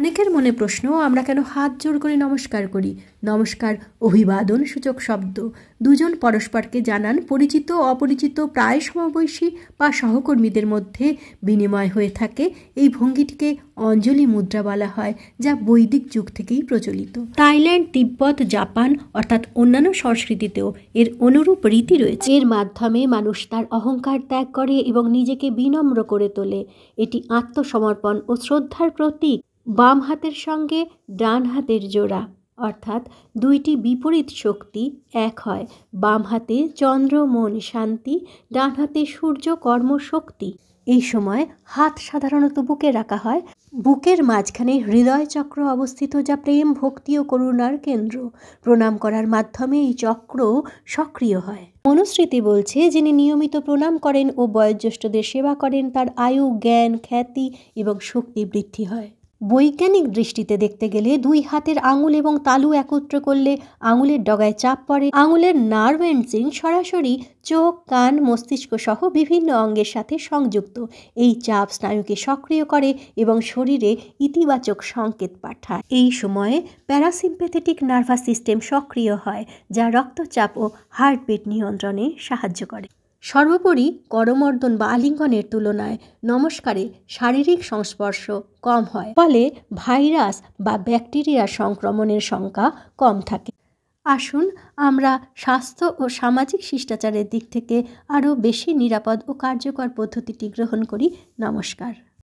অনেকের মনে প্রশ্ন, আমরা কেন হাত জোড় করে নমস্কার করি? নমস্কার অভিবাদন সূচক শব্দ। দুজন পরস্পরকে জানান পরিচিত অপরিচিত প্রায় সমবয়সী বা সহকর্মীদের মধ্যে বিনিময় হয়ে থাকে। এই ভঙ্গিটিকে অঞ্জলি মুদ্রা বলা হয়, যা বৈদিক যুগ থেকেই প্রচলিত। থাইল্যান্ড, তিব্বত, জাপান অর্থাৎ অন্যান্য সংস্কৃতিতেও এর অনুরূপ রীতি রয়েছে। এর মাধ্যমে মানুষ তার অহংকার ত্যাগ করে এবং নিজেকে বিনম্র করে তোলে। এটি আত্মসমর্পণ ও শ্রদ্ধার প্রতীক। বাম হাতের সঙ্গে ডান হাতের জোড়া, অর্থাৎ দুইটি বিপরীত শক্তি এক হয়। বাম হাতে চন্দ্র মন শান্তি, ডান হাতে সূর্য কর্ম শক্তি। এই সময় হাত সাধারণত বুকে রাখা হয়। বুকের মাঝখানে হৃদয় চক্র অবস্থিত, যা প্রেম, ভক্তি ও করুণার কেন্দ্র। প্রণাম করার মাধ্যমে এই চক্র সক্রিয় হয়। মনুস্মৃতি বলছে, যিনি নিয়মিত প্রণাম করেন ও বয়োজ্যেষ্ঠদের সেবা করেন, তার আয়ু, জ্ঞান, খ্যাতি এবং শক্তি বৃদ্ধি হয়। বৈজ্ঞানিক দৃষ্টিতে দেখতে গেলে দুই হাতের আঙুল এবং তালু একত্র করলে আঙুলের ডগায় চাপ পড়ে। আঙুলের নার্ভ এন্ডিং সরাসরি চোখ, কান, মস্তিষ্ক সহ বিভিন্ন অঙ্গের সাথে সংযুক্ত। এই চাপ স্নায়ুকে সক্রিয় করে এবং শরীরে ইতিবাচক সংকেত পাঠায়। এই সময়ে প্যারাসিম্প্যাথেটিক নার্ভাস সিস্টেম সক্রিয় হয়, যা রক্তচাপ ও হার্টবিট নিয়ন্ত্রণে সাহায্য করে। সর্বোপরি করমর্দন বা আলিঙ্গনের তুলনায় নমস্কারে শারীরিক সংস্পর্শ কম হয়, ফলে ভাইরাস বা ব্যাকটেরিয়ার সংক্রমণের সংখ্যা কম থাকে। আসুন আমরা স্বাস্থ্য ও সামাজিক শিষ্টাচারের দিক থেকে আরও বেশি নিরাপদ ও কার্যকর পদ্ধতিটি গ্রহণ করি। নমস্কার।